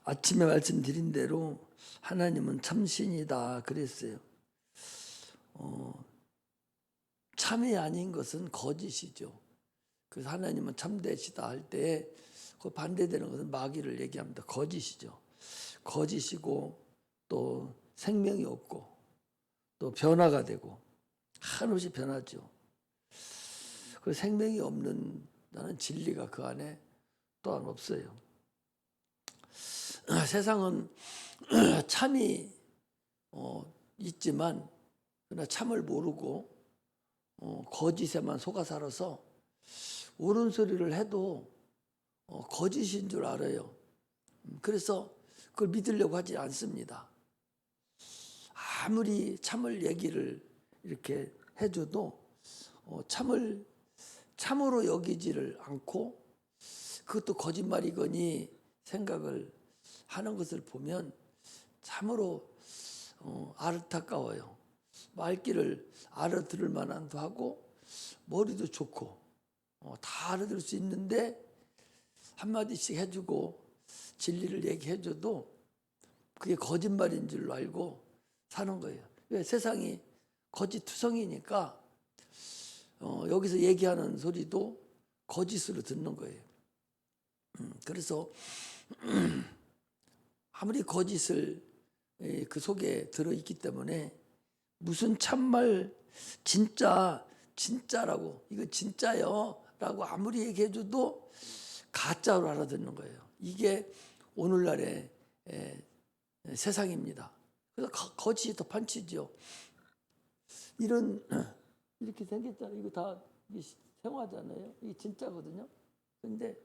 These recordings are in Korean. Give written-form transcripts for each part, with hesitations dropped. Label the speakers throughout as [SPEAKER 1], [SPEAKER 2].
[SPEAKER 1] 아침에 말씀드린 대로 하나님은 참신이다 그랬어요. 참이 아닌 것은 거짓이죠. 그래서 하나님은 참되시다 할 때 그 반대되는 것은 마귀를 얘기합니다. 거짓이죠. 거짓이고 또 생명이 없고 또 변화가 되고 한없이 변하죠. 그 생명이 없는 나는 진리가 그 안에 또한 없어요. 세상은 참이 있지만 그러나 참을 모르고 거짓에만 속아 살아서 옳은 소리를 해도 거짓인 줄 알아요. 그래서 그걸 믿으려고 하지 않습니다. 아무리 참을 얘기를 이렇게 해줘도 참으로 여기지를 않고 그것도 거짓말이거니 생각을 하는 것을 보면 참으로 안타까워요. 말귀를 알아들을 만한도 하고 머리도 좋고 다 알아들을 수 있는데 한마디씩 해주고 진리를 얘기해줘도 그게 거짓말인 줄 알고 사는 거예요. 왜? 세상이 거짓투성이니까 여기서 얘기하는 소리도 거짓으로 듣는 거예요. 그래서 아무리 거짓을 그 속에 들어있기 때문에 무슨 참말 진짜라고 이거 진짜요 라고 아무리 얘기해줘도 가짜로 알아듣는 거예요. 이게 오늘날의 세상입니다. 그래서 거짓이 더 판치죠. 이렇게 생겼잖아요. 이거 다 생화잖아요. 이게 진짜거든요. 근데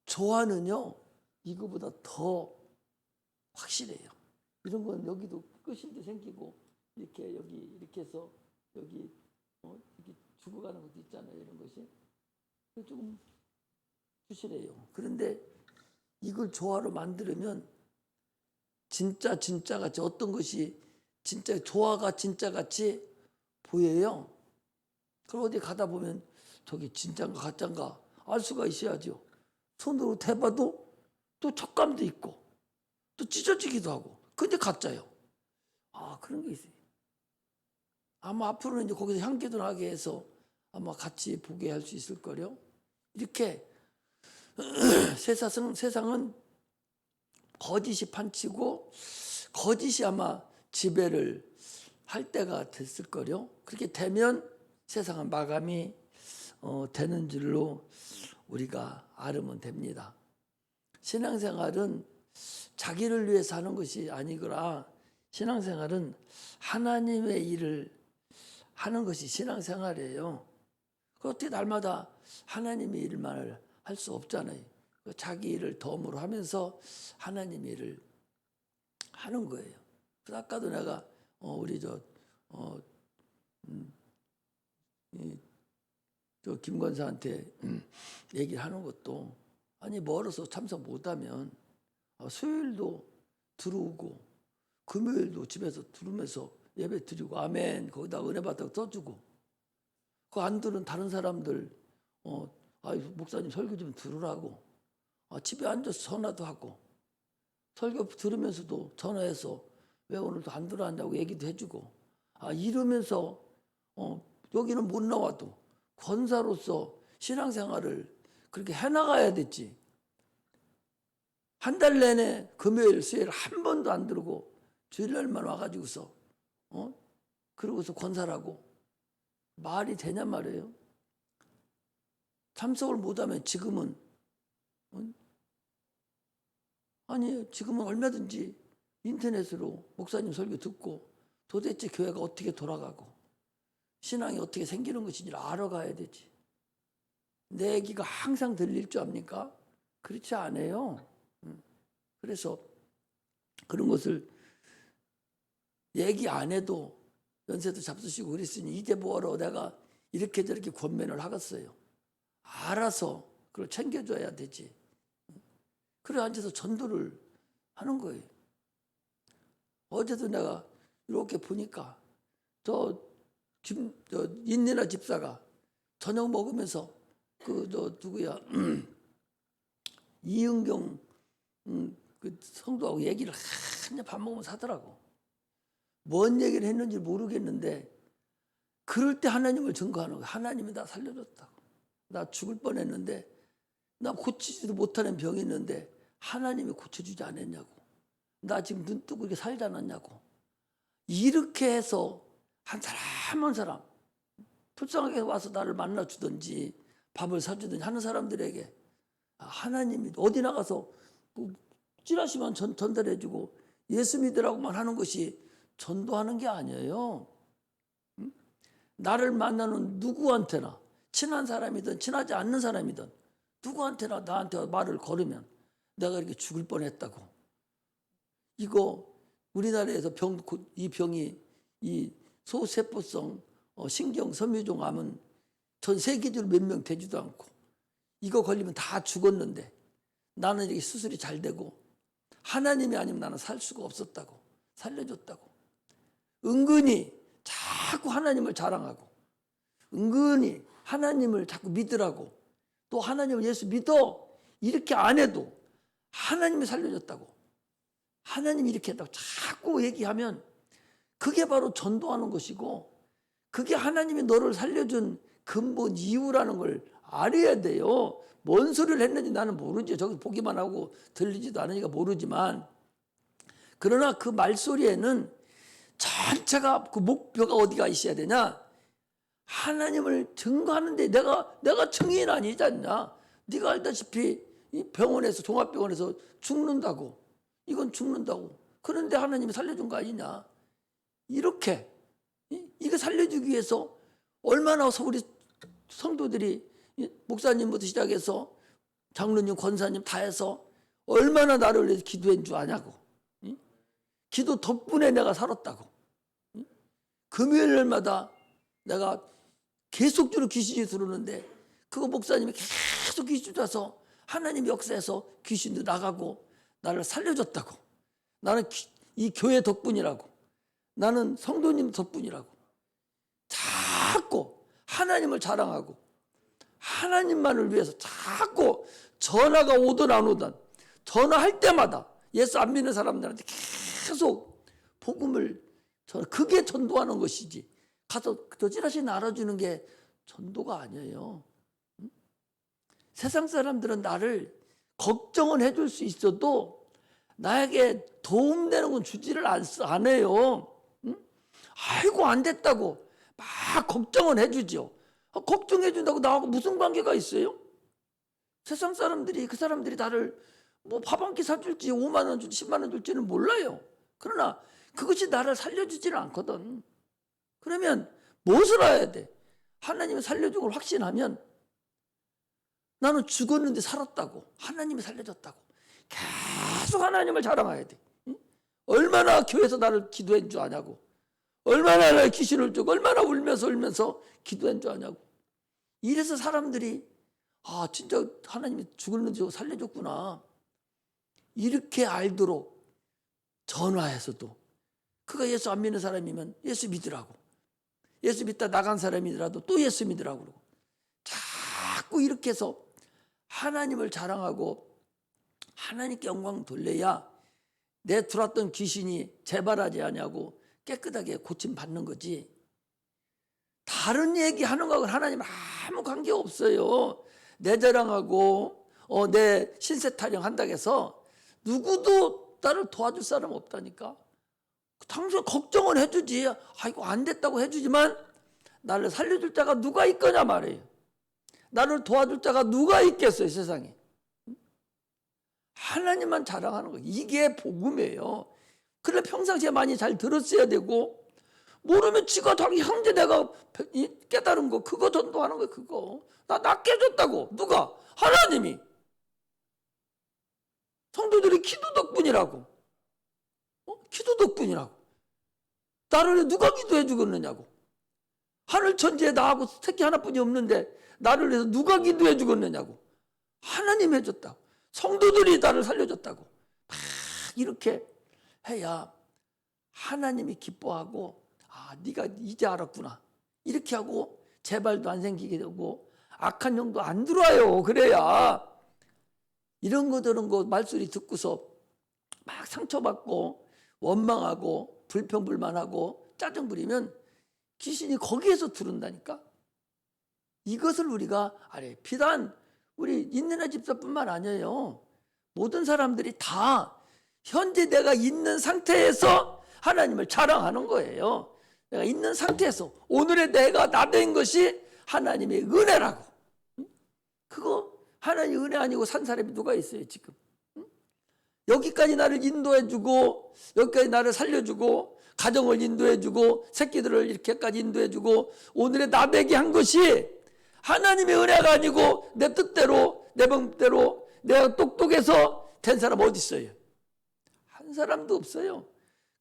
[SPEAKER 1] 조화는요 이거보다 더 확실해요. 이런 건 여기도 끝인데 생기고 이렇게 여기 이렇게 해서 여기 이렇게 죽어가는 것도 있잖아요. 이런 것이 조금 부실해요. 그런데 이걸 조화로 만들면 진짜 같이 어떤 것이 진짜 조화가 진짜 같이 보여요. 그럼 어디 가다 보면 저게 진짜인가 가짜인가 알 수가 있어야죠. 손으로 대봐도 또 촉감도 있고 또 찢어지기도 하고 근데 가짜요. 그런 게 있어요. 아마 앞으로는 이제 거기서 향기도 나게 해서 아마 같이 보게 할 수 있을 거요. 이렇게 세상은 거짓이 판치고 거짓이 아마 지배를 할 때가 됐을 거요. 그렇게 되면 세상은 마감이 되는 줄로 우리가 알으면 됩니다. 신앙생활은 자기를 위해 사는 것이 아니거라. 신앙생활은 하나님의 일을 하는 것이 신앙생활이에요. 어떻게 날마다 하나님의 일만 할 수 없잖아요. 자기 일을 덤으로 하면서 하나님의 일을 하는 거예요. 그래서 아까도 내가 우리 저 김권사한테 얘기를 하는 것도 아니 멀어서 참석 못하면 수요일도 들어오고 금요일도 집에서 들으면서 예배 드리고 아멘 거기다 은혜 받다고 써주고 그 안 들은 다른 사람들 목사님 설교 좀 들으라고 집에 앉아서 전화도 하고 설교 들으면서도 전화해서 왜 오늘도 안 들어왔냐고 얘기도 해주고 이러면서 여기는 못 나와도 권사로서 신앙생활을 그렇게 해나가야 됐지. 한 달 내내 금요일 수요일 한 번도 안 들고 주일날만 와가지고서 그러고서 권사라고 말이 되냐 말이에요. 참석을 못하면 지금은 지금은 얼마든지 인터넷으로 목사님 설교 듣고 도대체 교회가 어떻게 돌아가고 신앙이 어떻게 생기는 것인지 알아가야 되지. 내 얘기가 항상 들릴 줄 압니까? 그렇지 않아요. 그래서 그런 것을 얘기 안 해도 연세도 잡수시고 그랬으니 이제 뭐하러 내가 이렇게 저렇게 권면을 하겠어요. 알아서 그걸 챙겨줘야 되지. 그래 앉아서 전도를 하는 거예요. 어제도 내가 이렇게 보니까 인내나 집사가 저녁 먹으면서 누구야 이은경 그 성도하고 얘기를 한참 밥 먹으면서 하더라고. 뭔 얘기를 했는지 모르겠는데 그럴 때 하나님을 증거하는 거야. 하나님이 나 살려줬다고. 나 죽을 뻔했는데 나 고치지도 못하는 병이 있는데 하나님이 고쳐주지 않았냐고. 나 지금 눈 뜨고 이렇게 살지 않았냐고. 이렇게 해서 한 사람 한 사람 불쌍하게 와서 나를 만나주든지 밥을 사주든지 하는 사람들에게 하나님이 어디 나가서 뭐 찌라시만 전달해주고 예수 믿으라고만 하는 것이 전도하는 게 아니에요. 나를 만나는 누구한테나 친한 사람이든 친하지 않는 사람이든 누구한테나 나한테 말을 걸으면 내가 이렇게 죽을 뻔했다고. 이거 우리나라에서 이 병이 이 소세포성 신경 섬유종 암은 전 세계적으로 몇 명 되지도 않고 이거 걸리면 다 죽었는데 나는 이렇게 수술이 잘 되고 하나님이 아니면 나는 살 수가 없었다고. 살려줬다고. 은근히 자꾸 하나님을 자랑하고 은근히 하나님을 자꾸 믿으라고 또 하나님을 예수 믿어 이렇게 안 해도 하나님이 살려줬다고 하나님이 이렇게 했다고 자꾸 얘기하면 그게 바로 전도하는 것이고 그게 하나님이 너를 살려준 근본 이유라는 걸 알아야 돼요. 뭔 소리를 했는지 나는 모르지. 저기 보기만 하고 들리지도 않으니까 모르지만 그러나 그 말소리에는 전체가 그 목표가 어디가 있어야 되냐? 하나님을 증거하는데 내가 증인 아니지 않냐? 네가 알다시피 이 병원에서 종합병원에서 죽는다고 이건 죽는다고 그런데 하나님이 살려준 거 아니냐? 이렇게 이거 살려주기 위해서 얼마나 우리 성도들이 목사님부터 시작해서 장로님, 권사님 다 해서 얼마나 나를 위해서 기도한 줄 아냐고. 기도 덕분에 내가 살았다고. 금요일마다 내가 계속적으로 귀신이 들어오는데 그거 목사님이 계속 귀신 쫓아서 하나님 역사에서 귀신도 나가고 나를 살려줬다고. 나는 이 교회 덕분이라고. 나는 성도님 덕분이라고. 자꾸 하나님을 자랑하고 하나님만을 위해서 자꾸 전화가 오든 안 오든 전화할 때마다 예수 안 믿는 사람들한테 계속 복음을 그게 전도하는 것이지 가서 저 찌라시 알아주는 게 전도가 아니에요. 세상 사람들은 나를 걱정은 해줄 수 있어도 나에게 도움되는 건 주지를 안 해요. 아이고 안 됐다고 막 걱정은 해주죠. 걱정해준다고 나하고 무슨 관계가 있어요? 세상 사람들이 그 사람들이 나를 뭐 밥 한 끼 사줄지 5만 원 줄지 10만 원 줄지는 몰라요. 그러나 그것이 나를 살려주지는 않거든. 그러면 무엇을 해야 돼? 하나님이 살려준 걸 확신하면 나는 죽었는데 살았다고 하나님이 살려줬다고 계속 하나님을 자랑해야 돼. 얼마나 교회에서 나를 기도한 줄 아냐고. 얼마나 나의 귀신을 쫓고 얼마나 울면서 기도한 줄 아냐고. 이래서 사람들이 진짜 하나님이 죽었는지 살려줬구나 이렇게 알도록 전화해서도 그가 예수 안 믿는 사람이면 예수 믿으라고 예수 믿다 나간 사람이더라도 또 예수 믿으라고 그러고 자꾸 이렇게 해서 하나님을 자랑하고 하나님께 영광 돌려야 내 들어왔던 귀신이 재발하지 않냐고 깨끗하게 고침받는 거지. 다른 얘기하는 거하고는 하나님 아무 관계 없어요. 내 자랑하고 내 신세 타령한다고 해서 누구도 나를 도와줄 사람 없다니까. 당신 걱정은 해주지. 아이고 안 됐다고 해주지만 나를 살려줄 자가 누가 있거냐 말이에요. 나를 도와줄 자가 누가 있겠어요 세상에. 하나님만 자랑하는 거예요. 이게 복음이에요. 그래 평상시에 많이 잘 들었어야 되고 모르면 지가 자기 형제 내가 깨달은 거 그거 전도하는 거예요. 그거 나 깨졌다고. 누가? 하나님이. 성도들이 기도 덕분이라고. 기도 덕분이라고. 나를 누가 기도해 주겠느냐고. 하늘 천지에 나하고 새끼 하나뿐이 없는데 나를 위해서 누가 기도해 주겠느냐고. 하나님 해줬다고. 성도들이 나를 살려줬다고. 막 이렇게 해야 하나님이 기뻐하고 네가 이제 알았구나. 이렇게 하고 재발도 안 생기게 되고 악한 영도 안 들어와요. 그래야 이런 거 저런 거 말소리 듣고서 막 상처받고 원망하고 불평불만하고 짜증 부리면 귀신이 거기에서 들은다니까. 이것을 우리가 알아요. 비단 우리 인내나 집사뿐만 아니에요. 모든 사람들이 다 현재 내가 있는 상태에서 하나님을 자랑하는 거예요. 내가 있는 상태에서 오늘의 내가 나 된 것이 하나님의 은혜라고. 그거 하나님 은혜 아니고 산 사람이 누가 있어요 지금. 여기까지 나를 인도해주고 여기까지 나를 살려주고 가정을 인도해주고 새끼들을 이렇게까지 인도해주고 오늘의 나 되게 한 것이 하나님의 은혜가 아니고 내 뜻대로 내 방법대로 내가 똑똑해서 된 사람 어디 있어요? 한 사람도 없어요.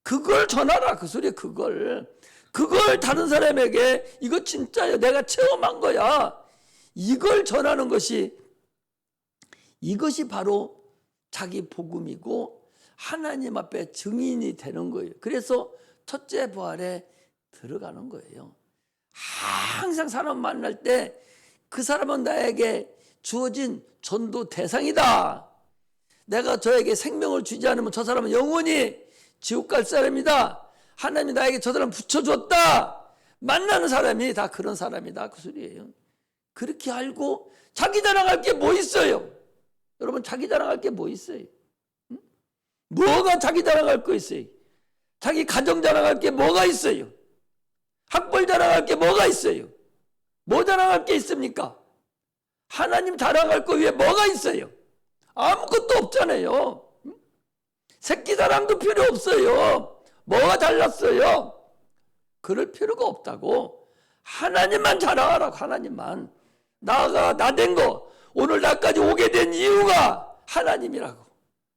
[SPEAKER 1] 그걸 전하라 그 소리야. 그걸 다른 사람에게 이거 진짜야 내가 체험한 거야 이걸 전하는 것이 이것이 바로 자기 복음이고 하나님 앞에 증인이 되는 거예요. 그래서 첫째 부활에 들어가는 거예요. 항상 사람 만날 때 그 사람은 나에게 주어진 전도 대상이다. 내가 저에게 생명을 주지 않으면 저 사람은 영원히 지옥 갈 사람이다. 하나님이 나에게 저 사람 붙여줬다. 만나는 사람이 다 그런 사람이다 그 소리예요. 그렇게 알고 자기 자랑할 게 뭐 있어요? 여러분 자기 자랑할 게 뭐 있어요? 응? 뭐가 자기 자랑할 거 있어요? 자기 가정 자랑할 게 뭐가 있어요? 학벌 자랑할 게 뭐가 있어요? 뭐 자랑할 게 있습니까? 하나님 자랑할 거 위에 뭐가 있어요? 아무것도 없잖아요. 응? 새끼 자랑도 필요 없어요. 뭐가 잘났어요? 그럴 필요가 없다고. 하나님만 자랑하라고. 하나님만. 나가 나 된 거 오늘 나까지 오게 된 이유가 하나님이라고.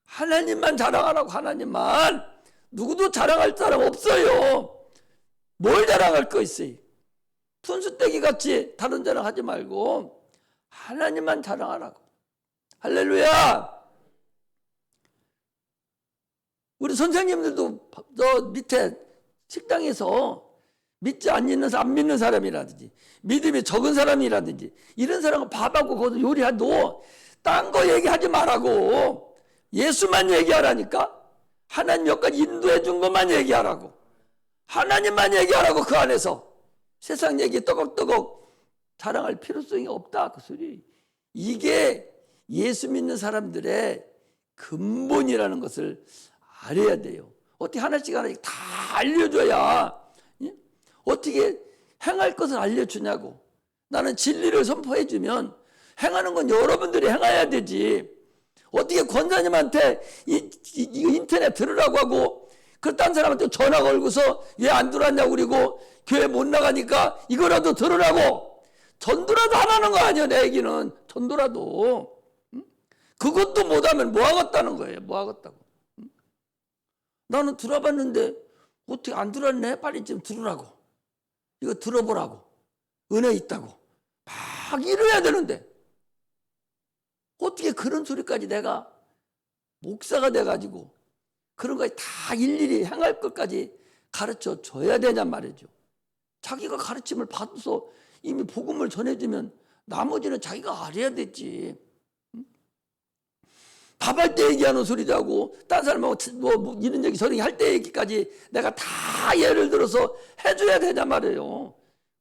[SPEAKER 1] 하나님만 자랑하라고. 하나님만. 누구도 자랑할 사람 없어요. 뭘 자랑할 거 있어요? 푼수떼기 같이 다른 자랑하지 말고 하나님만 자랑하라고. 할렐루야. 우리 선생님들도 저 밑에 식당에서 믿지 안 믿는 사람이라든지 믿음이 적은 사람이라든지 이런 사람은 밥하고 거기서 요리해도 딴 거 얘기하지 말라고. 예수만 얘기하라니까. 하나님 몇 가지 인도해 준 것만 얘기하라고. 하나님만 얘기하라고. 그 안에서 세상 얘기 떠걱떠걱 자랑할 필요성이 없다 그 소리. 이게 예수 믿는 사람들의 근본이라는 것을 알아야 돼요. 어떻게 하나씩 다 알려줘야 어떻게 행할 것을 알려주냐고. 나는 진리를 선포해주면 행하는 건 여러분들이 행해야 되지. 어떻게 권사님한테 이거 인터넷 들으라고 하고 그 딴 사람한테 전화 걸고서 왜 안 들어왔냐고 그리고 교회 못 나가니까 이거라도 들으라고. 전도라도 하라는 거 아니야. 내 얘기는 전도라도. 그것도 못하면 뭐 하겠다는 거예요. 뭐 하겠다고. 나는 들어봤는데 어떻게 안 들었네. 빨리 좀 들으라고. 이거 들어보라고. 은혜 있다고. 막 이래야 되는데 어떻게 그런 소리까지 내가 목사가 돼가지고 그런 거 다 일일이 행할 것까지 가르쳐 줘야 되냔 말이죠. 자기가 가르침을 받아서 이미 복음을 전해주면 나머지는 자기가 알아야 되지. 밥할 때 얘기하는 소리도 하고 딴 사람하고 뭐 이런 얘기 저런 얘기 할 때 얘기까지 내가 다 예를 들어서 해줘야 되냔 말이에요.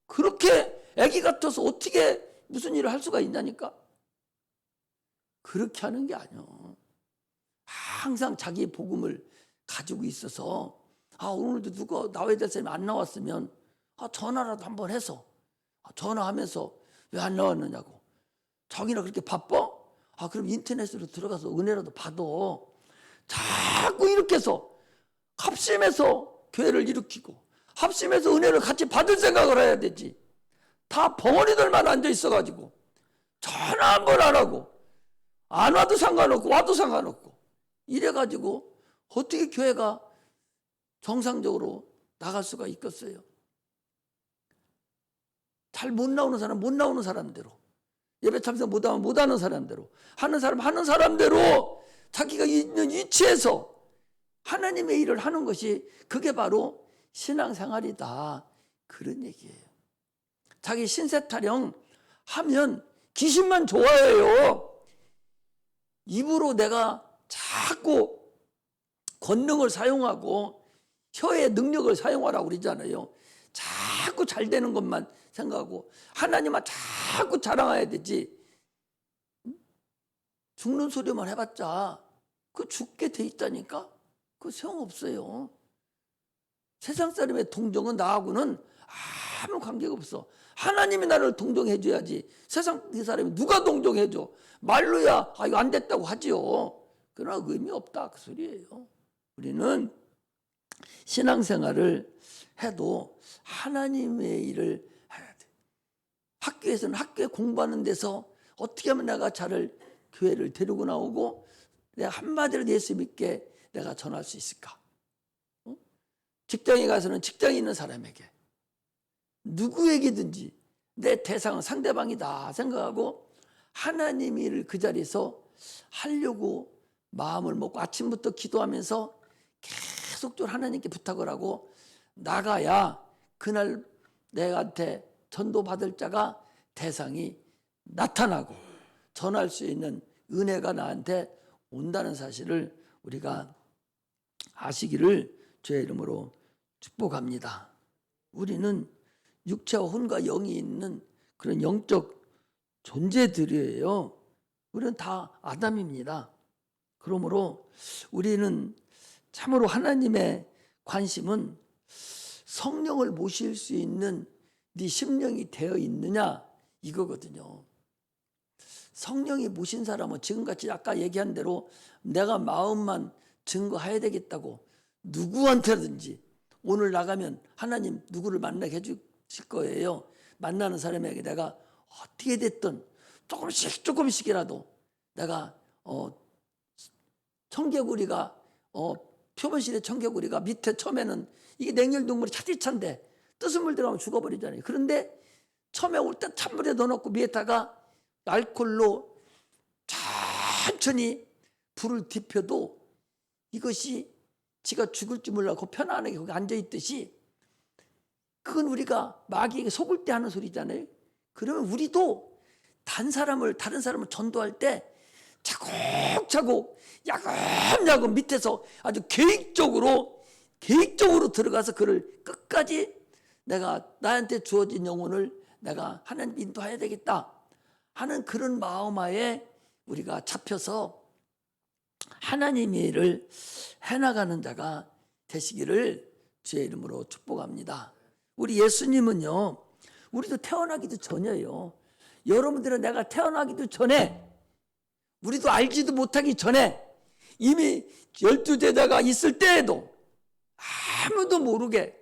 [SPEAKER 1] 그렇게 애기 같아서 어떻게 무슨 일을 할 수가 있냐니까. 그렇게 하는 게 아니요. 항상 자기 복음을 가지고 있어서 오늘도 누가 나와야 될 사람이 안 나왔으면 전화라도 한번 해서 전화하면서 왜 안 나왔느냐고. 자기나 그렇게 바빠? 그럼 인터넷으로 들어가서 은혜라도 받아. 자꾸 이렇게 해서 합심해서 교회를 일으키고 합심해서 은혜를 같이 받을 생각을 해야 되지. 다 벙어리들만 앉아 있어가지고 전화 한 번 안 하고 안 와도 상관없고 와도 상관없고 이래가지고 어떻게 교회가 정상적으로 나갈 수가 있겠어요? 잘 못 나오는 사람 못 나오는 사람대로, 예배 참석 못하면 못하는 사람대로, 하는 사람 하는 사람대로 자기가 있는 위치에서 하나님의 일을 하는 것이 그게 바로 신앙생활이다. 그런 얘기예요. 자기 신세 타령 하면 귀신만 좋아해요. 입으로 내가 자꾸 권능을 사용하고 혀의 능력을 사용하라고 그러잖아요. 자꾸 잘 되는 것만 생각하고 하나님만 자꾸 자랑해야 되지. 죽는 소리만 해봤자 그 죽게 돼 있다니까. 그 소용없어요. 세상 사람의 동정은 나하고는 아무 관계가 없어. 하나님이 나를 동정해 줘야지. 세상 그 사람이 누가 동정해 줘. 말로야 이거 안 됐다고 하지요. 그러나 의미 없다 그 소리예요. 우리는 신앙생활을 해도 하나님의 일을 해야 돼. 학교에서는 학교에 공부하는 데서 어떻게 하면 내가 자를 교회를 데리고 나오고 내가 한마디로 예수 믿게 내가 전할 수 있을까? 직장에 가서는 직장에 있는 사람에게 누구에게든지 내 대상은 상대방이다 생각하고 하나님의 일을 그 자리에서 하려고 마음을 먹고 아침부터 기도하면서 계속적으로 하나님께 부탁을 하고 나가야 그날 내한테 전도받을 자가 대상이 나타나고 전할 수 있는 은혜가 나한테 온다는 사실을 우리가 아시기를 주의 이름으로 축복합니다. 우리는 육체와 혼과 영이 있는 그런 영적 존재들이에요. 우리는 다 아담입니다. 그러므로 우리는 참으로 하나님의 관심은 성령을 모실 수 있는 네 심령이 되어 있느냐 이거거든요. 성령이 모신 사람은 지금같이 아까 얘기한 대로 내가 마음만 증거해야 되겠다고 누구한테든지 오늘 나가면 하나님 누구를 만나게 해주실 거예요. 만나는 사람에게 내가 어떻게 됐든 조금씩이라도 내가 청개구리가 표본실의 청개구리가 밑에 처음에는 이게 냉혈동물이 차디찬데 뜨거운 물 들어가면 죽어버리잖아요. 그런데 처음에 올 때 찬물에 넣어놓고 위에다가 알코올로 천천히 불을 지펴도 이것이 지가 죽을지 몰라고 편안하게 거기 앉아있듯이 그건 우리가 마귀에게 속을 때 하는 소리잖아요. 그러면 우리도 다른 사람을 전도할 때 차곡차곡 야금야금 밑에서 아주 계획적으로 들어가서 그를 끝까지 내가 나한테 주어진 영혼을 내가 하나님 인도해야 되겠다 하는 그런 마음하에 우리가 잡혀서 하나님의 일을 해나가는 자가 되시기를 주의 이름으로 축복합니다. 우리 예수님은요, 우리도 태어나기도 전에요. 여러분들은 내가 태어나기도 전에 우리도 알지도 못하기 전에 이미 12제자가 있을 때에도 아무도 모르게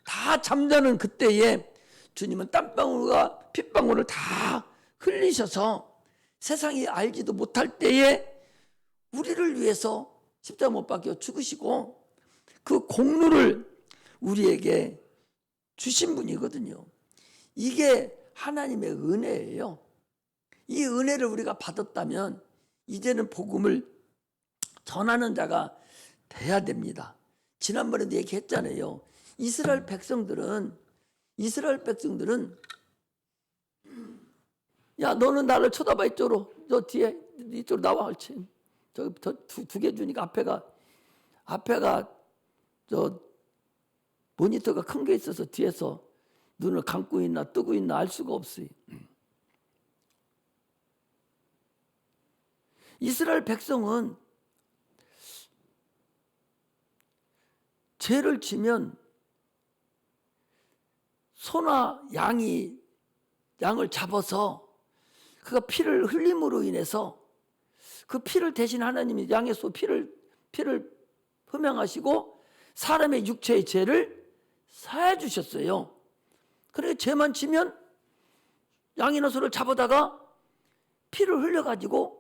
[SPEAKER 1] 다 잠자는 그때에 주님은 땀방울과 핏방울을 다 흘리셔서 세상이 알지도 못할 때에 우리를 위해서 십자가 못 박혀 죽으시고 그 공로를 우리에게 주신 분이거든요. 이게 하나님의 은혜예요. 이 은혜를 우리가 받았다면 이제는 복음을 전하는 자가 돼야 됩니다. 지난번에도 얘기했잖아요. 이스라엘 백성들은 야 너는 나를 쳐다봐 이쪽으로 저 뒤에 이쪽으로 나와 옳지. 저기 두 개 주니까 앞에가 저 모니터가 큰 게 있어서 뒤에서 눈을 감고 있나 뜨고 있나 알 수가 없어요. 이스라엘 백성은 죄를 지면 소나 양을 잡아서 그가 피를 흘림으로 인해서 그 피를 대신 하나님이 양의 소 피를 흠양하시고 사람의 육체의 죄를 사해 주셨어요. 그래서 죄만 지면 양이나 소를 잡아다가 피를 흘려가지고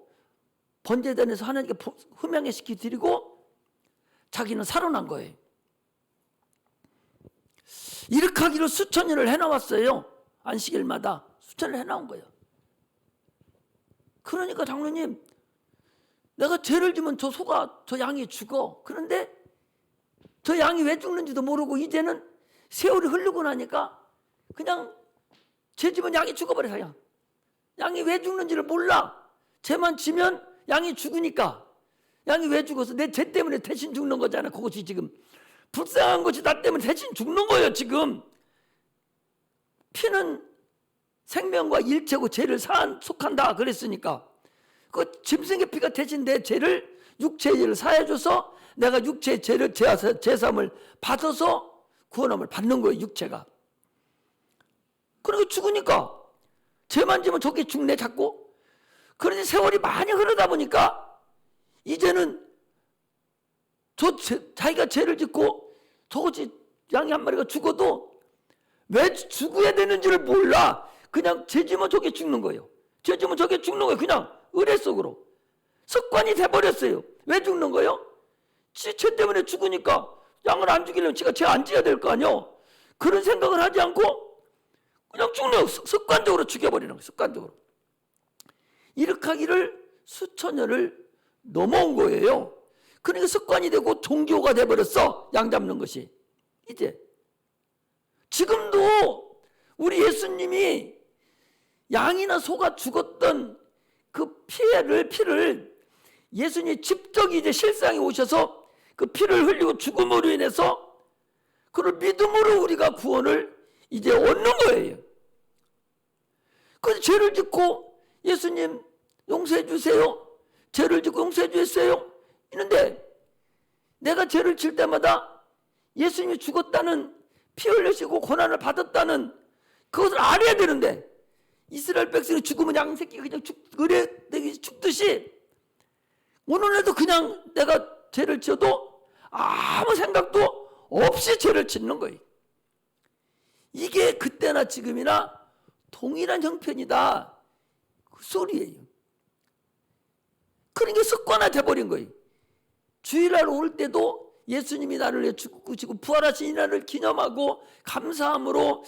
[SPEAKER 1] 번제단에서 하나님께 흠양해 시켜 드리고 자기는 살아난 거예요. 이렇게 하기로 수천 년을 해나왔어요. 안식일마다 수천 년을 해나온 거예요. 그러니까 장로님, 내가 죄를 지면 저 양이 죽어. 그런데 저 양이 왜 죽는지도 모르고 이제는 세월이 흐르고 나니까 그냥 죄 지면 양이 죽어버려요. 양이 왜 죽는지를 몰라. 죄만 지면 양이 죽으니까. 양이 왜 죽었어? 내 죄 때문에 대신 죽는 거잖아. 그것이 지금 불쌍한 것이 나 때문에 대신 죽는 거예요. 지금 피는 생명과 일체고 죄를 속한다 그랬으니까 그 짐승의 피가 대신 내 죄를, 육체의 죄를 사해줘서 내가 육체의 죄를 제삼을 받아서 구원함을 받는 거예요. 육체가. 그러니까 죽으니까 죄만 지면 저게 죽네 자꾸. 그러니 세월이 많이 흐르다 보니까 이제는 자기가 죄를 짓고 저것이 양이 한 마리가 죽어도 왜 죽어야 되는지를 몰라. 그냥 죄 지면 저게 죽는 거예요. 죄 지면 저게 죽는 거예요. 그냥 의례 속으로. 습관이 돼버렸어요. 왜 죽는 거예요? 죄 때문에 죽으니까 양을 안 죽이려면 지가 죄 안 지어야 될 거 아니에요. 그런 생각을 하지 않고 그냥 죽는 거예요. 습관적으로 죽여버리는 거예요. 습관적으로. 이렇게 하기를 수천 년을 넘어온 거예요. 그러니까 습관이 되고 종교가 돼버렸어. 양 잡는 것이. 이제 지금도 우리 예수님이 양이나 소가 죽었던 그 피를 예수님이 직접 이제 실상에 오셔서 그 피를 흘리고 죽음으로 인해서 그걸 믿음으로 우리가 구원을 이제 얻는 거예요. 그래서 죄를 짓고 예수님 용서해 주세요. 죄를 짓고 용서해 주셨어요. 이런데 내가 죄를 질 때마다 예수님이 죽었다는, 피 흘리시고 고난을 받았다는 그것을 알아야 되는데 이스라엘 백성이 죽으면 양새끼가 그냥 의뢰되기 죽듯이 오늘날도 그냥 내가 죄를 지어도 아무 생각도 없이 죄를 짓는 거예요. 이게 그때나 지금이나 동일한 형편이다 그 소리예요. 그러니까 습관화 돼버린 거예요. 주일날 올 때도 예수님이 나를 위해 죽으시고 부활하신 이날을 기념하고 감사함으로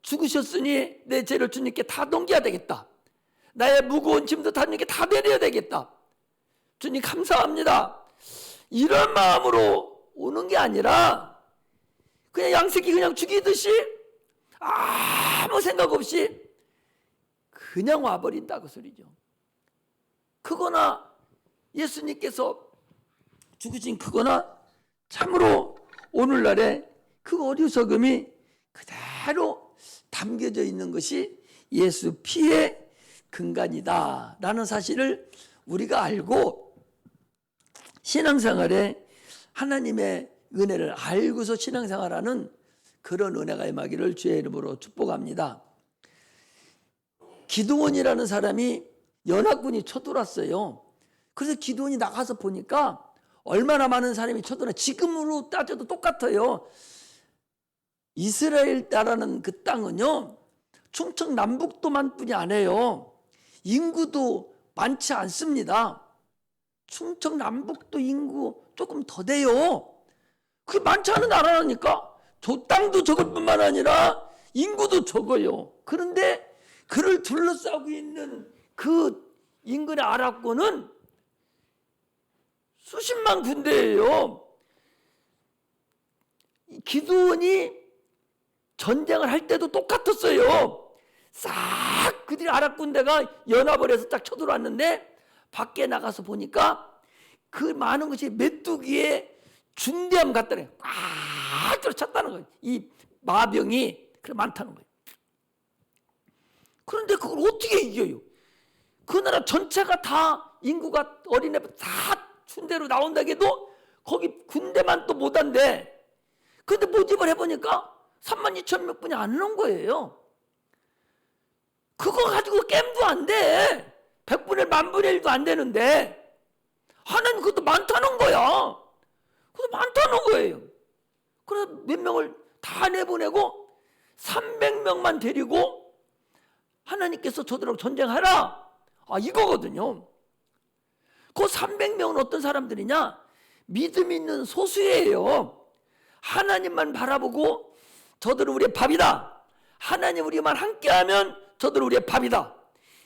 [SPEAKER 1] 죽으셨으니 내 죄를 주님께 다 넘겨야 되겠다. 나의 무거운 짐도 다 주님께 다 내려야 되겠다. 주님 감사합니다. 이런 마음으로 오는 게 아니라 그냥 양새끼 그냥 죽이듯이 아무 생각 없이 그냥 와버린다 그 소리죠. 그거나 예수님께서 죽으신 그거나 참으로 오늘날에 그 어리석음이 그대로 담겨져 있는 것이 예수 피의 근간이다 라는 사실을 우리가 알고 신앙생활에 하나님의 은혜를 알고서 신앙생활하는 그런 은혜가 임하기를 주의 이름으로 축복합니다. 기드온이라는 사람이 연합군이 쳐들어왔어요. 그래서 기드온이 나가서 보니까 얼마나 많은 사람이 쳐들어. 지금으로 따져도 똑같아요. 이스라엘 나라는 그 땅은요 충청 남북도만 뿐이 아니에요. 인구도 많지 않습니다. 충청 남북도 인구 조금 더 돼요. 그게 많지 않은 나라라니까. 저 땅도 적을 뿐만 아니라 인구도 적어요. 그런데 그를 둘러싸고 있는 그 인근의 아랍군은 수십만 군대예요. 기드온이 전쟁을 할 때도 똑같았어요. 싹 그들이 아랍 군대가 연합을 해서 딱 쳐들어왔는데 밖에 나가서 보니까 그 많은 것이 메뚜기의 중대함 같다는 거예요. 꽉 들어찼다는 거예요. 이 마병이 그래 많다는 거예요. 그런데 그걸 어떻게 이겨요? 그 나라 전체가 다 인구가 어린애 다 춘대로 나온다고 해도 거기 군대만 또 못한대. 근데 모집을 해보니까 32,000명 뿐이 안 넣은 거예요. 그거 가지고 게임도 안 돼. 100분의 10,000분의 1도 안 되는데 하나님 그것도 많다는 거야. 그것도 많다는 거예요. 그래서 몇 명을 다 내보내고 300명만 데리고 하나님께서 저들하고 전쟁하라. 이거거든요. 그 300명은 어떤 사람들이냐? 믿음 있는 소수예요. 하나님만 바라보고 저들은 우리의 밥이다. 하나님 우리만 함께하면 저들은 우리의 밥이다.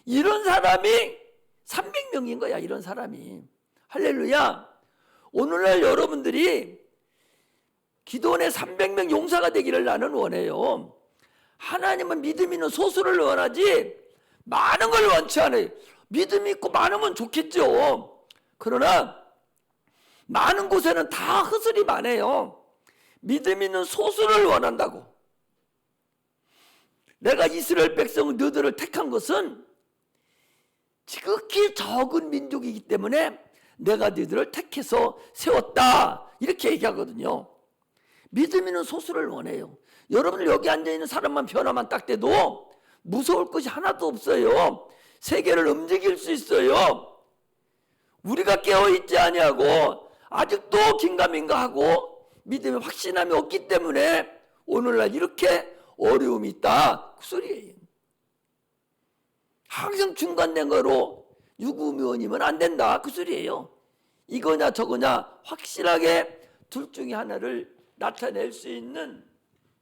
[SPEAKER 1] 이런 사람이 300명인 거야. 이런 사람이. 할렐루야. 오늘날 여러분들이 기도원의 300명 용사가 되기를 나는 원해요. 하나님은 믿음 있는 소수를 원하지 많은 걸 원치 않아요. 믿음이 있고 많으면 좋겠죠. 그러나 많은 곳에는 다 흑설이 많아요. 믿음 있는 소수를 원한다고. 내가 이스라엘 백성 너희들을 택한 것은 지극히 적은 민족이기 때문에 내가 너희들을 택해서 세웠다, 이렇게 얘기하거든요. 믿음 있는 소수를 원해요. 여러분들 여기 앉아있는 사람만 변화만 딱 돼도 무서울 것이 하나도 없어요. 세계를 움직일 수 있어요. 우리가 깨어있지 아니하고 아직도 긴가민가하고 믿음에 확신함이 없기 때문에 오늘날 이렇게 어려움이 있다, 그 소리예요. 항상 중간된 거로 유구무원이면 안 된다, 그 소리예요. 이거냐 저거냐 확실하게 둘 중에 하나를 나타낼 수 있는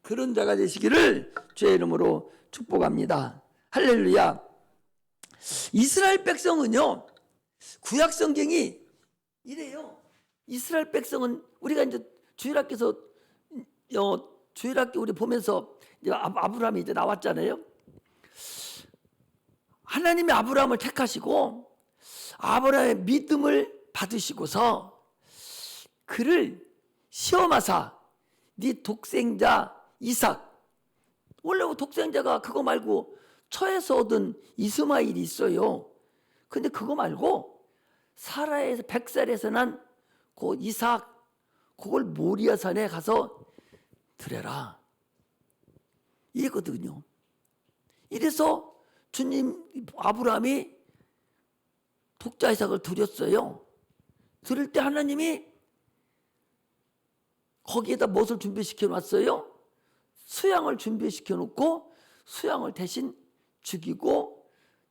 [SPEAKER 1] 그런 자가 되시기를 주의 이름으로 축복합니다. 할렐루야. 이스라엘 백성은요, 구약 성경이 이래요. 이스라엘 백성은 우리가 이제 주일학교에서 주일학교 우리 보면서 이제 아브라함이 이제 나왔잖아요. 하나님이 아브라함을 택하시고 아브라함의 믿음을 받으시고서 그를 시험하사 네 독생자 이삭, 원래 독생자가 그거 말고 처에서 얻은 이스마엘이 있어요. 근데 그거 말고 사라에서 100살에서 난 그 이삭, 그걸 모리아산에 가서 드려라, 이랬거든요. 이래서 주님 아브라함이 독자 이삭을 드렸어요. 드릴 때 하나님이 거기에다 무엇을 준비시켜 놨어요? 수양을 준비시켜 놓고 수양을 대신 죽이고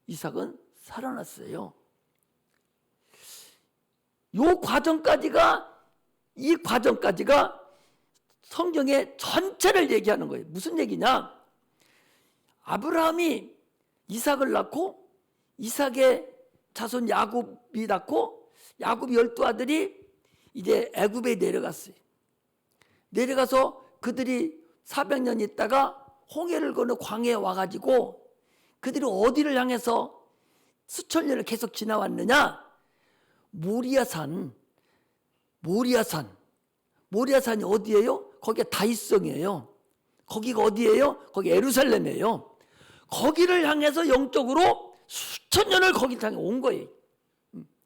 [SPEAKER 1] 이삭은 살아났어요. 이 과정까지가 성경의 전체를 얘기하는 거예요. 무슨 얘기냐? 아브라함이 이삭을 낳고 이삭의 자손 야곱이 낳고 야곱이 12아들이 이제 애굽에 내려갔어요. 내려가서 그들이 400년 있다가 홍해를 건너 광야에 와가지고 그들이 어디를 향해서 수천 년을 계속 지나왔느냐? 모리아산이 어디예요? 거기가 다윗성이에요. 거기가 어디예요? 거기 예루살렘이에요. 거기를 향해서 영적으로 수천 년을 거기 향해 온 거예요.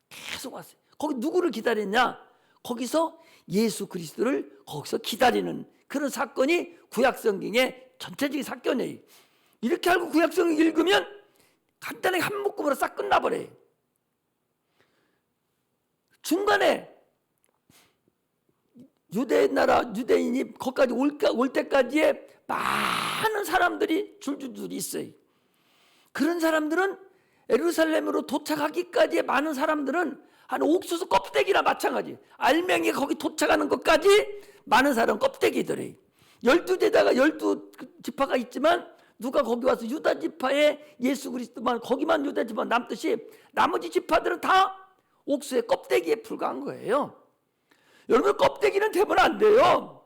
[SPEAKER 1] 계속 왔어요. 거기 누구를 기다렸냐? 거기서 예수 그리스도를 거기서 기다리는 그런 사건이 구약성경의 전체적인 사건이에요. 이렇게 알고 구약성경 읽으면 간단하게 한 묶음으로 싹 끝나버려요. 중간에 유대인이 거기까지 올 때까지의 많은 사람들이 줄줄줄 있어요. 그런 사람들은 예루살렘으로 도착하기까지의 많은 사람들은 한 옥수수 껍데기나 마찬가지. 알맹이 거기 도착하는 것까지 많은 사람 껍데기들이. 12제자가 12지파가 있지만 누가 거기 와서 유다 지파에 예수 그리스도만 거기만 유다 지파 남듯이 나머지 지파들은 다 옥수수의 껍데기에 불과한 거예요. 여러분 껍데기는 되면 안 돼요.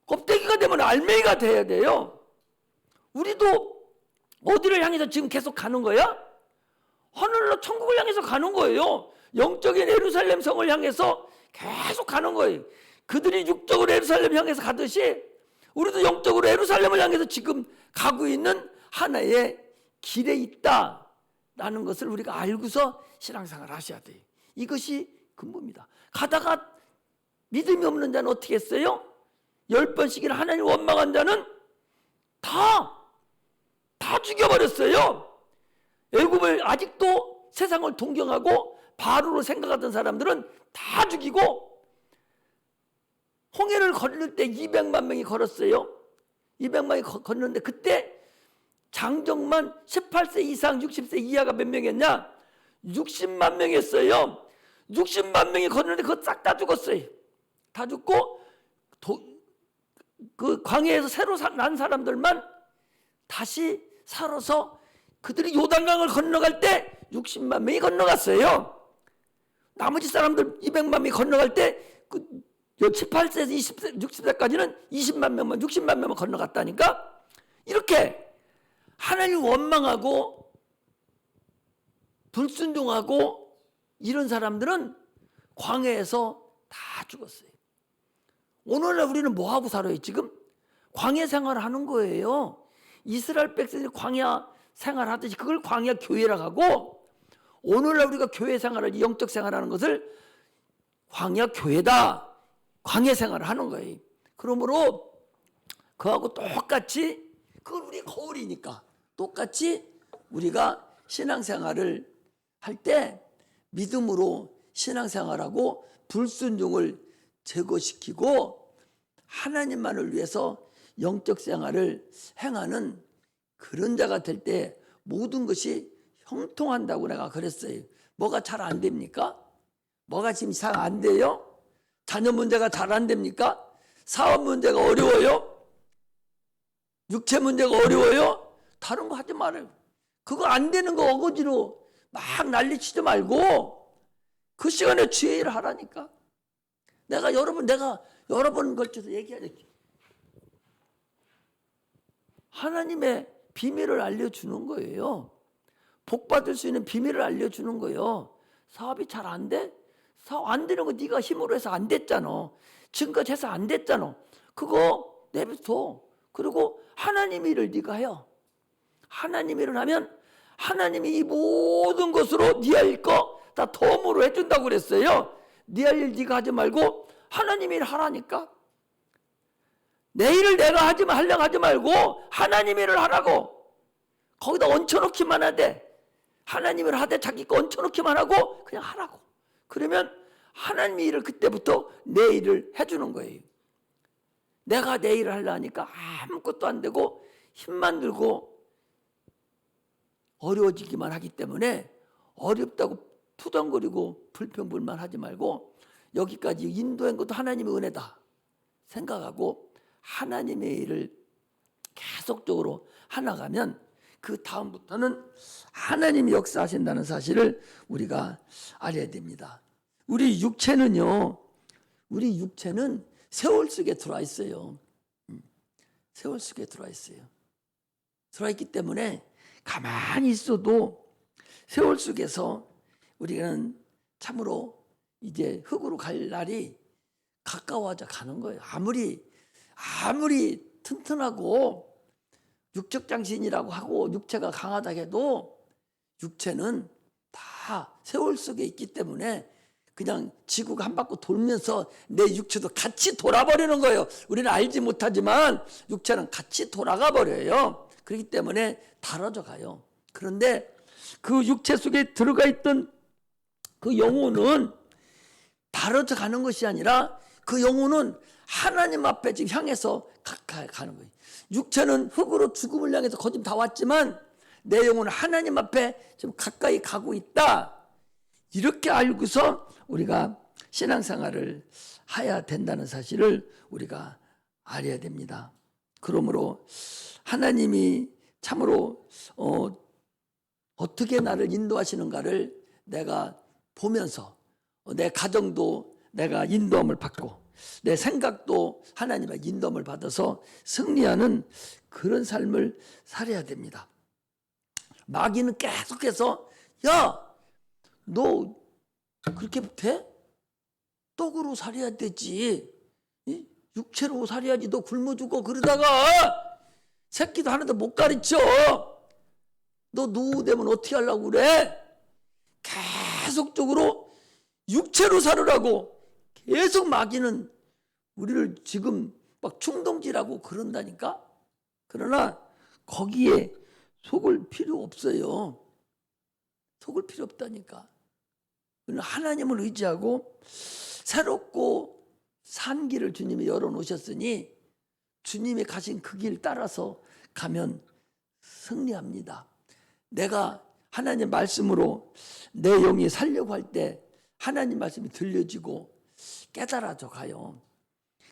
[SPEAKER 1] 껍데기가 되면 알맹이가 돼야 돼요. 우리도 어디를 향해서 지금 계속 가는 거야? 하늘로 천국을 향해서 가는 거예요. 영적인 예루살렘 성을 향해서 계속 가는 거예요. 그들이 육적으로 예루살렘 향해서 가듯이 우리도 영적으로 예루살렘을 향해서 지금 가고 있는 하나의 길에 있다라는 것을 우리가 알고서 신앙생활을 하셔야 돼요. 이것이 근본입니다. 가다가 믿음이 없는 자는 어떻게 했어요? 10번씩이나 하나님 원망한 자는 다 죽여버렸어요. 애굽을 아직도 세상을 동경하고 바로로 생각하던 사람들은 다 죽이고 홍해를 걸을 때 200만 명이 걸었어요. 200만이 걷는데 그때 장정만 18세 이상 60세 이하가 몇 명이었냐? 60만 명이었어요. 60만 명이 걷는데 그거 싹 다 죽었어요. 다 죽고 그 광야에서 새로 난 사람들만 다시 살아서 그들이 요단강을 건너갈 때 60만 명이 건너갔어요. 나머지 사람들 200만 명이 건너갈 때 그 18세에서 20세, 60세까지는 20만 명만 60만 명만 건너갔다니까. 이렇게 하나님 원망하고 불순종하고 이런 사람들은 광야에서 다 죽었어요. 오늘날 우리는 뭐하고 살아요? 지금 광야 생활을 하는 거예요. 이스라엘 백성들이 광야 생활하듯이 그걸 광야 교회라고 하고, 오늘날 우리가 교회 생활을, 영적 생활하는 것을 광야 교회다, 광야 생활을 하는 거예요. 그러므로 그하고 똑같이, 그건 우리 거울이니까 똑같이 우리가 신앙생활을 할 때 믿음으로 신앙생활하고 불순종을 제거시키고 하나님만을 위해서 영적 생활을 행하는 그런 자가 될 때 모든 것이 형통한다고 내가 그랬어요. 뭐가 잘 안 됩니까? 뭐가 지금 잘 안 돼요? 자녀 문제가 잘 안 됩니까? 사업 문제가 어려워요? 육체 문제가 어려워요? 다른 거 하지 말아요. 그거 안 되는 거 어거지로 막 난리치지 말고 그 시간에 주의를 하라니까. 내가 여러 번 걸쳐서 얘기하죠. 하나님의 비밀을 알려주는 거예요. 복 받을 수 있는 비밀을 알려주는 거예요. 사업이 잘 안 돼? 사업 안 되는 거 네가 힘으로 해서 안 됐잖아. 지금까지 해서 안 됐잖아. 그거 내버려. 그리고 하나님 일을 네가 해요. 하나님 일을 하면 하나님이 이 모든 것으로 네 할 거 다 도움으로 해준다고 그랬어요. 네 할 일 네가 하지 말고 하나님 일 하라니까. 내 일을 내가 하려고 하지 말고 하나님 일을 하라고. 거기다 얹혀놓기만 하되, 하나님 일을 하되 자기 거 얹혀놓기만 하고 그냥 하라고. 그러면 하나님 일을 그때부터 내 일을 해주는 거예요. 내가 내 일을 하려니까 아무것도 안 되고 힘만 들고 어려워지기만 하기 때문에 어렵다고 투덜거리고 불평불만 하지 말고 여기까지 인도한 것도 하나님의 은혜다 생각하고 하나님의 일을 계속적으로 하나가면 그 다음부터는 하나님이 역사하신다는 사실을 우리가 알아야 됩니다. 우리 육체는 세월 속에 들어와 있어요. 세월 속에 들어와 있어요. 들어와 있기 때문에 가만히 있어도 세월 속에서 우리는 참으로 이제 흙으로 갈 날이 가까워져 가는 거예요. 아무리 튼튼하고 육적 장신이라고 하고 육체가 강하다 해도 육체는 다 세월 속에 있기 때문에 그냥 지구가 한 바퀴 돌면서 내 육체도 같이 돌아버리는 거예요. 우리는 알지 못하지만 육체는 같이 돌아가 버려요. 그렇기 때문에 달아져 가요. 그런데 그 육체 속에 들어가 있던 그 영혼은 달아져 가는 것이 아니라 그 영혼은 하나님 앞에 지금 향해서 가까이 가는 거예요. 육체는 흙으로 죽음을 향해서 거짓 다 왔지만 내 영혼은 하나님 앞에 지금 가까이 가고 있다. 이렇게 알고서 우리가 신앙생활을 해야 된다는 사실을 우리가 알아야 됩니다. 그러므로 하나님이 참으로 어떻게 나를 인도하시는가를 내가 보면서 내 가정도 내가 인도함을 받고 내 생각도 하나님의 인도함을 받아서 승리하는 그런 삶을 살아야 됩니다. 마귀는 계속해서 야, 너 그렇게 돼? 떡으로 살아야 되지. 육체로 살아야지. 너 굶어 죽어 그러다가 새끼도 하나도 못 가르쳐. 너 노후 되면 어떻게 하려고 그래? 계속적으로 육체로 살으라고 계속 마귀는 우리를 지금 막 충동질하고 그런다니까. 그러나 거기에 속을 필요 없어요. 속을 필요 없다니까. 하나님을 의지하고 새롭고 산 길을 주님이 열어놓으셨으니 주님이 가신 그 길 따라서 가면 승리합니다. 내가 하나님 말씀으로 내 영이 살려고 할 때 하나님 말씀이 들려지고 깨달아져 가요.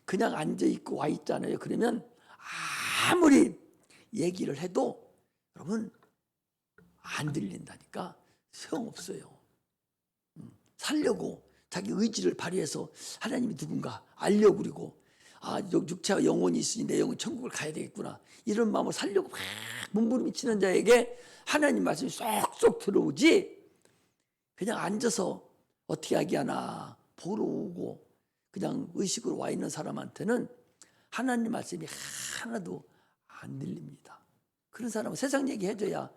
[SPEAKER 1] 그냥 앉아있고 와 있잖아요. 그러면 아무리 얘기를 해도 여러분 안 들린다니까. 소용없어요. 살려고 자기 의지를 발휘해서 하나님이 누군가 알려고 그러고 육체와 영혼이 있으니 내 영은 천국을 가야 되겠구나 이런 마음을 살려고 막 몸부림치는 자에게 하나님 말씀이 쏙쏙 들어오지 그냥 앉아서 어떻게 하기 하나 보러 오고 그냥 의식으로 와 있는 사람한테는 하나님 말씀이 하나도 안 들립니다. 그런 사람은 세상 얘기 해줘야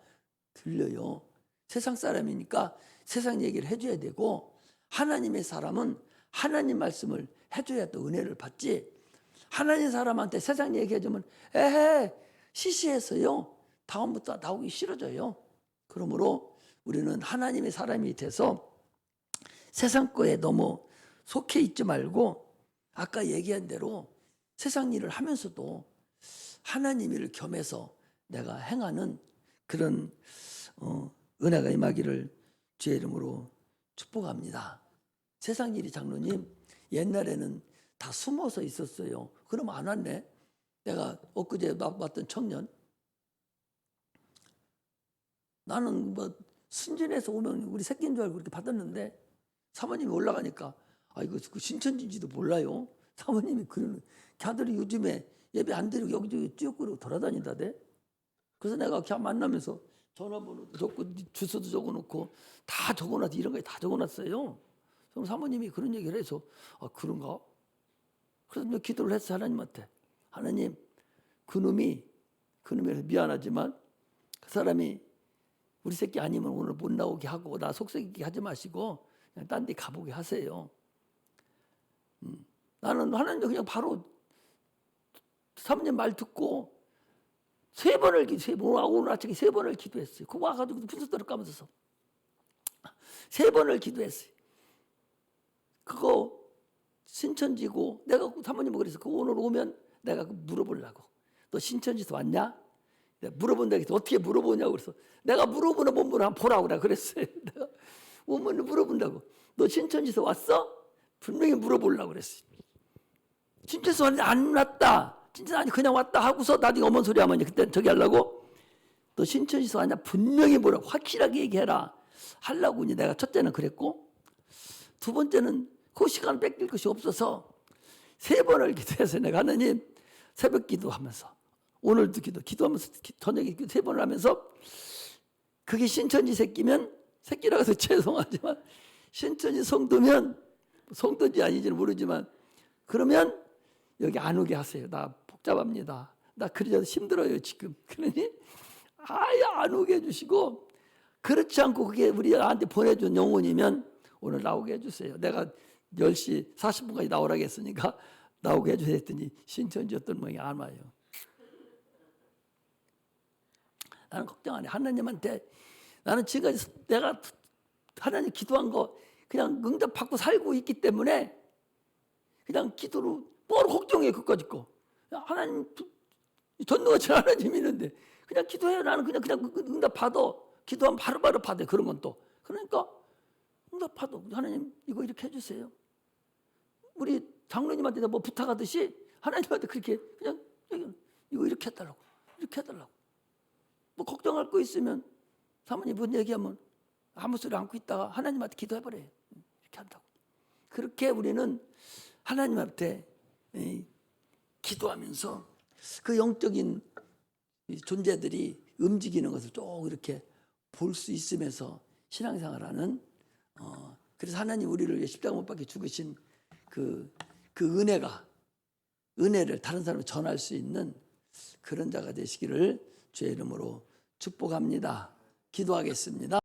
[SPEAKER 1] 들려요. 세상 사람이니까 세상 얘기를 해줘야 되고, 하나님의 사람은 하나님 말씀을 해줘야 또 은혜를 받지. 하나님 사람한테 세상 얘기해주면 에헤 시시해서요 다음부터 나오기 싫어져요. 그러므로 우리는 하나님의 사람이 돼서 세상 거에 너무 속해 있지 말고, 아까 얘기한 대로 세상 일을 하면서도 하나님 일을 겸해서 내가 행하는 그런 은혜가 임하기를 주의 이름으로 축복합니다. 세상 일이 장로님 옛날에는 다 숨어서 있었어요. 그럼 안 왔네. 내가 엊그제 봤던 청년, 나는 뭐 순진해서 오면 우리 새끼인 줄 알고 그렇게 받았는데 사모님이 올라가니까 이거 그 신천지인지도 몰라요. 사모님이 그러는, 걔들이 요즘에 예배 안 드리고 여기저기 찌욕거리고 돌아다닌다대. 그래서 내가 걔 만나면서 전화번호도 적고 주소도 적어놓고 다 적어놨어. 이런 거 다 적어놨어요. 그럼 사모님이 그런 얘기를 해서 그런가? 그래서 내가 기도를 했어. 하나님한테. 하나님, 그놈이 미안하지만 그 사람이 우리 새끼 아니면 오늘 못 나오게 하고 나 속썩이게 하지 마시고 그냥 딴 데 가보게 하세요. 나는 하나님도 그냥 바로 사모님 말 듣고 오늘 아침에 3번을 기도했어요. 그거 와가지고 분석대로 까면서 3번을 기도했어요. 그거 신천지고, 내가 사모님 그래서 그 오늘 오면 내가 물어보려고. 너 신천지에서 왔냐? 내가 물어본다 해서 어떻게 물어보냐고. 그래서 내가 물어보나 못 물어보나 한번 보라고 내가 그랬어요. 내가 오면 물어본다고. 너 신천지에서 왔어? 분명히 물어보려고 그랬어요. 신천지에서 왔는데 안 왔다. 진짜 아니 그냥 왔다 하고서 나중에 어머니 소리 하면 그때 저기 하려고, 너 신천지에서 왔냐? 분명히 뭐라고 확실하게 얘기해라 하려고 이제 내가 첫째는 그랬고, 두 번째는 그 시간 뺏길 것이 없어서 3번을 기도해서 내가 하나님 새벽 기도하면서 오늘도 기도하면서 저녁에 3번을 하면서, 그게 신천지 새끼라고 해서 죄송하지만 신천지 성도면 성도인지 아닌지는 모르지만 그러면 여기 안 오게 하세요. 나 복잡합니다. 나 그래서 힘들어요 지금. 그러니 아예 안 오게 해주시고, 그렇지 않고 그게 우리 나한테 보내준 영혼이면 오늘 나오게 해주세요. 내가 10시 40분까지 나오라고 했으니까 나오게 해주세요 했더니 신천지였던 모양이 안 와요. 나는 걱정 안 해. 하나님한테 나는 지금까지 내가 하나님 기도한 거 그냥 응답받고 살고 있기 때문에 그냥 기도로 뭘 걱정해. 그까짓 거 하나님 전능하신 하나님 있는데 그냥 기도해요. 나는 그냥 응답받아. 기도하면 바로바로 받아요. 그런 건 또 그러니까 응답받아. 하나님 이거 이렇게 해주세요. 우리 장로님한테 뭐 부탁하듯이 하나님한테 그렇게 그냥 이거 이렇게 해달라고, 이렇게 해달라고. 뭐 걱정할 거 있으면 사모님 뭔 얘기하면 아무 소리 않고 있다가 하나님한테 기도해버려요. 이렇게 한다고. 그렇게 우리는 하나님한테 기도하면서 그 영적인 존재들이 움직이는 것을 쭉 이렇게 볼 수 있으면서 신앙생활하는, 그래서 하나님 우리를 십자가 못 박혀 죽으신 그 은혜를 다른 사람에 전할 수 있는 그런 자가 되시기를 주의 이름으로 축복합니다. 기도하겠습니다.